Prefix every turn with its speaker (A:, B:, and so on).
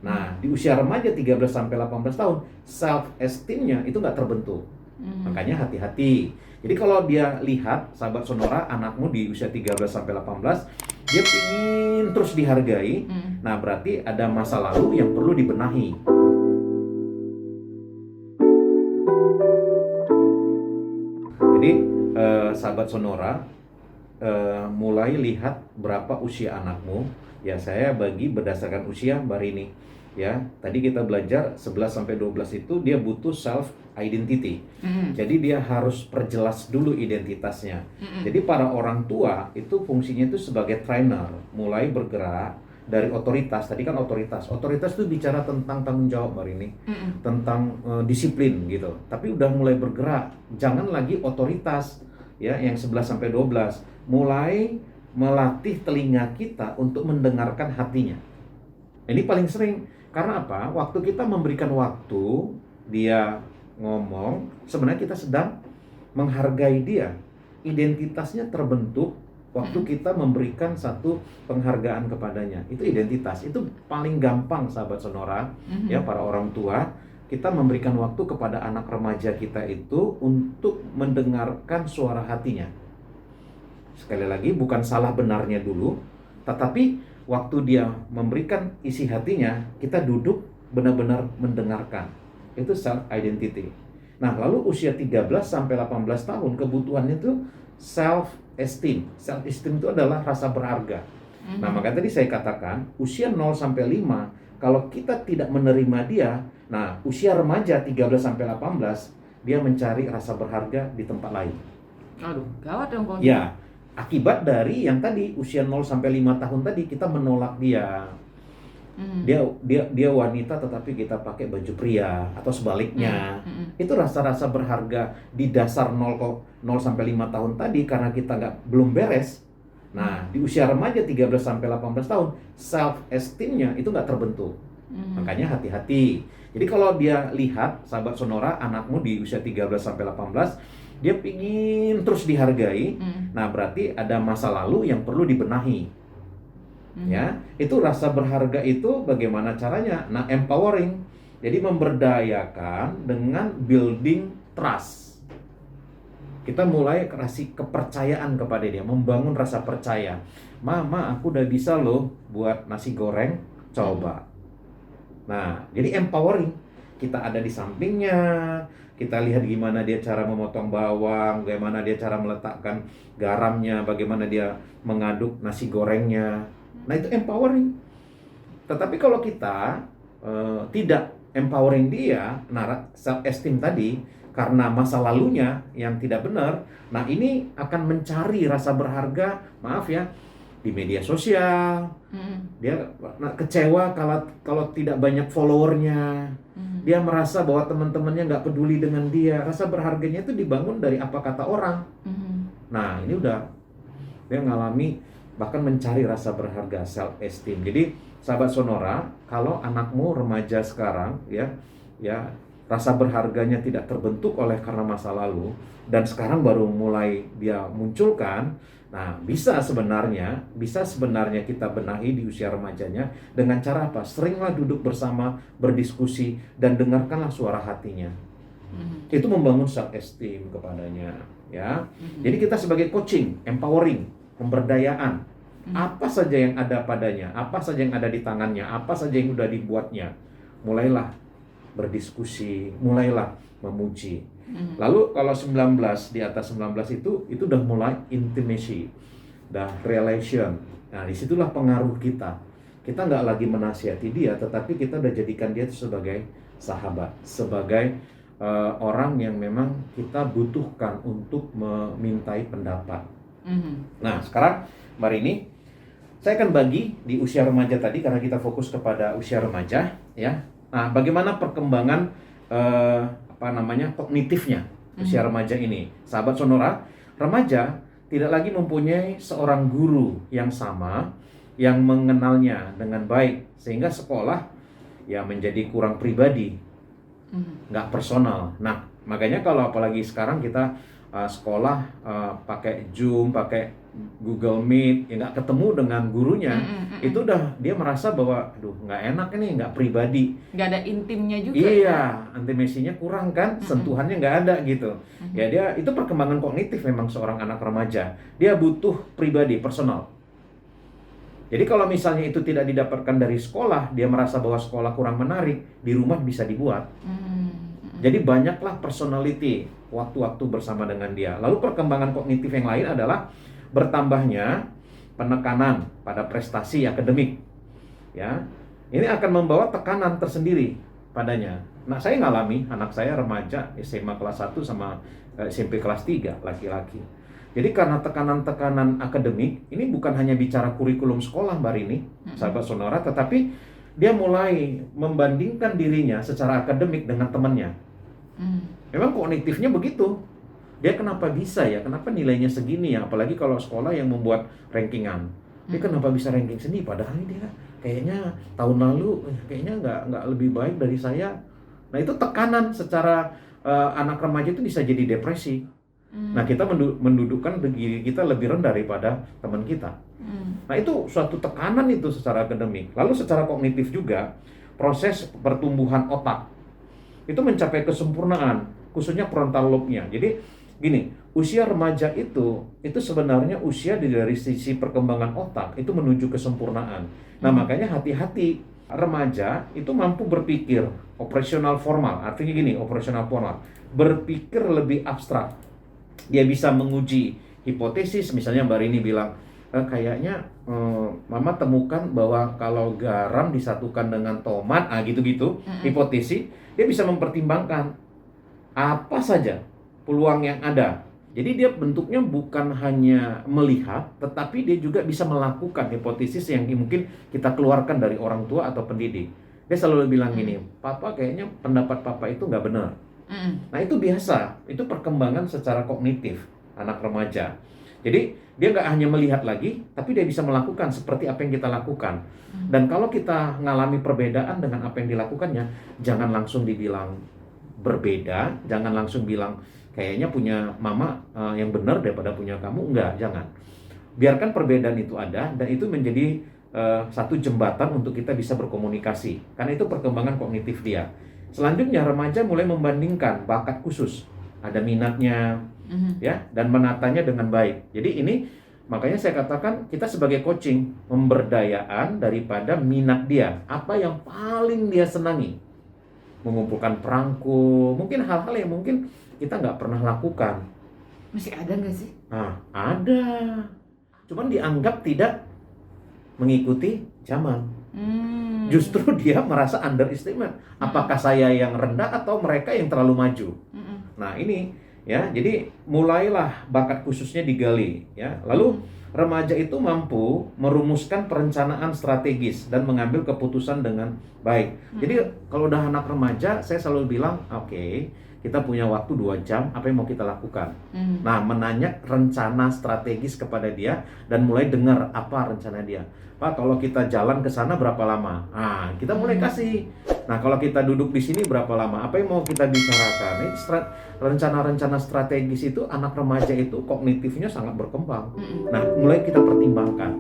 A: Nah, di usia remaja 13 sampai 18 tahun, self esteem-nya itu nggak terbentuk. Makanya hati-hati. Jadi kalau dia lihat, sahabat Sonora, anakmu di usia 13 sampai 18, dia ingin terus dihargai, nah berarti ada masa lalu yang perlu dibenahi. Jadi, sahabat Sonora, mulai lihat berapa usia anakmu. Ya, saya bagi berdasarkan usia Mbak Rini. Ya, tadi kita belajar 11 sampai 12 itu dia butuh self identity. Jadi dia harus perjelas dulu identitasnya. Jadi para orang tua itu fungsinya itu sebagai trainer, mulai bergerak dari otoritas. Tadi kan otoritas. Otoritas itu bicara tentang tanggung jawab Mbak Rini, tentang disiplin gitu. Tapi udah mulai bergerak, jangan lagi otoritas ya yang 11 sampai 12. Mulai melatih telinga kita untuk mendengarkan hatinya. Ini paling sering. Karena apa? Waktu kita memberikan waktu, dia ngomong, sebenarnya kita sedang menghargai dia. Identitasnya terbentuk waktu kita memberikan satu penghargaan kepadanya. Itu identitas. Itu paling gampang, sahabat Sonora, ya para orang tua. Kita memberikan waktu kepada anak remaja kita itu untuk mendengarkan suara hatinya. Sekali lagi, bukan salah benarnya dulu, tetapi waktu dia memberikan isi hatinya, kita duduk benar-benar mendengarkan. Itu self identity. Nah, lalu usia 13 sampai 18 tahun kebutuhannya itu self esteem. Self esteem itu adalah rasa berharga. Nah, makanya tadi saya katakan usia 0 sampai 5 kalau kita tidak menerima dia, nah usia remaja 13 sampai 18 dia mencari rasa berharga di tempat lain.
B: Aduh, gawat dong kalau
A: Ya, akibat dari yang tadi usia 0 sampai 5 tahun tadi kita menolak dia. Dia wanita tetapi kita pakai baju pria atau sebaliknya. Itu rasa-rasa berharga di dasar 0 sampai 5 tahun tadi karena kita belum beres. Nah, di usia remaja 13 sampai 18 tahun, self esteem-nya itu nggak terbentuk. Makanya hati-hati. Jadi kalau dia lihat, sahabat Sonora, anakmu di usia 13 sampai 18, dia ingin terus dihargai, nah berarti ada masa lalu yang perlu dibenahi. Ya, itu rasa berharga itu bagaimana caranya? Nah, empowering. Jadi memberdayakan dengan building trust. Kita mulai kasih kepercayaan kepada dia, membangun rasa percaya. Mama, aku udah bisa loh buat nasi goreng, coba. Nah, jadi empowering. Kita ada di sampingnya, kita lihat gimana dia cara memotong bawang, bagaimana dia cara meletakkan garamnya, bagaimana dia mengaduk nasi gorengnya. Nah, itu empowering. Tetapi kalau kita tidak empowering dia, nah self esteem tadi, karena masa lalunya yang tidak benar, nah ini akan mencari rasa berharga, maaf ya, di media sosial. Dia kecewa kalau tidak banyak followernya. Dia merasa bahwa teman-temannya nggak peduli dengan dia. Rasa berharganya itu dibangun dari apa kata orang. Nah, ini udah dia ngalami bahkan mencari rasa berharga, self esteem. Jadi sahabat Sonora, kalau anakmu remaja sekarang ya rasa berharganya tidak terbentuk oleh karena masa lalu dan sekarang baru mulai dia munculkan. Nah, bisa sebenarnya kita benahi di usia remajanya dengan cara apa? Seringlah duduk bersama, berdiskusi, dan dengarkanlah suara hatinya. Itu membangun self esteem kepadanya, ya. Jadi kita sebagai coaching, empowering, pemberdayaan, apa saja yang ada padanya, apa saja yang ada di tangannya, apa saja yang sudah dibuatnya, mulailah berdiskusi, mulailah memuji. Lalu kalau 19, di atas 19 itu udah mulai intimacy, dah relation. Nah, disitulah pengaruh kita. Kita nggak lagi menasihati dia, tetapi kita udah jadikan dia sebagai sahabat, sebagai orang yang memang kita butuhkan untuk memintai pendapat. Nah, sekarang Mbak Rini, saya akan bagi di usia remaja tadi karena kita fokus kepada usia remaja, ya. Nah, bagaimana perkembangan kognitifnya usia remaja ini? Sahabat Sonora, remaja tidak lagi mempunyai seorang guru yang sama yang mengenalnya dengan baik sehingga sekolah ya menjadi kurang pribadi, nggak personal. Nah, makanya kalau apalagi sekarang kita sekolah pakai Zoom, pakai Google Meet, ya nggak ketemu dengan gurunya, itu udah dia merasa bahwa, aduh nggak enak ini, nggak pribadi.
B: Nggak ada intimnya juga.
A: Iya, intimasinya kurang kan, sentuhannya nggak ada gitu. Ya dia itu perkembangan kognitif memang seorang anak remaja. Dia butuh pribadi, personal. Jadi kalau misalnya itu tidak didapatkan dari sekolah, dia merasa bahwa sekolah kurang menarik, di rumah bisa dibuat. Jadi banyaklah personality waktu-waktu bersama dengan dia. Lalu perkembangan kognitif yang lain adalah bertambahnya penekanan pada prestasi akademik. Ya, ini akan membawa tekanan tersendiri padanya. Nah, saya ngalami, anak saya remaja SMA kelas 1 sama SMP kelas 3, laki-laki. Jadi karena tekanan-tekanan akademik, ini bukan hanya bicara kurikulum sekolah Mbak Rini, sahabat Sonora, tetapi dia mulai membandingkan dirinya secara akademik dengan temannya. Memang kognitifnya begitu. Dia kenapa bisa ya? Kenapa nilainya segini ya? Apalagi kalau sekolah yang membuat rankingan. Dia kenapa bisa ranking sendiri? Padahal dia kayaknya tahun lalu kayaknya nggak lebih baik dari saya. Nah itu tekanan secara anak remaja itu bisa jadi depresi. Nah kita mendudukkan diri kita lebih rendah daripada teman kita. Nah itu suatu tekanan itu secara akademik. Lalu secara kognitif juga proses pertumbuhan otak itu mencapai kesempurnaan, khususnya frontal lobe-nya. Jadi gini, usia remaja itu sebenarnya usia dari sisi perkembangan otak itu menuju kesempurnaan. Nah makanya hati-hati, remaja itu mampu berpikir operasional formal. Artinya gini, operasional formal, berpikir lebih abstrak. Dia bisa menguji hipotesis, misalnya Mbak Rini bilang, kayaknya Mama temukan bahwa kalau garam disatukan dengan tomat, gitu-gitu, hipotesis, dia bisa mempertimbangkan apa saja peluang yang ada. Jadi dia bentuknya bukan hanya melihat, tetapi dia juga bisa melakukan hipotesis yang mungkin kita keluarkan dari orang tua atau pendidik. Dia selalu bilang gini, Papa kayaknya pendapat Papa itu nggak benar. Nah itu biasa, itu perkembangan secara kognitif anak remaja. Jadi dia nggak hanya melihat lagi, tapi dia bisa melakukan seperti apa yang kita lakukan. Dan kalau kita ngalami perbedaan dengan apa yang dilakukannya, jangan langsung dibilang berbeda, jangan langsung bilang kayaknya punya mama yang benar daripada punya kamu. Enggak, jangan. Biarkan perbedaan itu ada, dan itu menjadi satu jembatan untuk kita bisa berkomunikasi. Karena itu perkembangan kognitif dia. Selanjutnya remaja mulai membandingkan bakat khusus, ada minatnya, ya, dan menatanya dengan baik. Jadi ini makanya saya katakan kita sebagai coaching pemberdayaan daripada minat dia, apa yang paling dia senangi, mengumpulkan perangko, mungkin hal-hal yang mungkin kita nggak pernah lakukan.
B: Masih ada nggak sih?
A: Nah, ada, cuman dianggap tidak mengikuti zaman. Justru dia merasa underestimate. Apakah saya yang rendah atau mereka yang terlalu maju? Nah ini ya, jadi mulailah bakat khususnya digali. Ya, lalu remaja itu mampu merumuskan perencanaan strategis dan mengambil keputusan dengan baik. Jadi kalau udah anak remaja, saya selalu bilang, oke, kita punya waktu 2 jam, apa yang mau kita lakukan? Nah, menanya rencana strategis kepada dia dan mulai dengar apa rencana dia. Pak, kalau kita jalan ke sana berapa lama? Nah, kita mulai kasih. Nah, kalau kita duduk di sini berapa lama? Apa yang mau kita bicarakan? Ini rencana-rencana strategis itu anak remaja itu kognitifnya sangat berkembang. Nah, mulai kita pertimbangkan.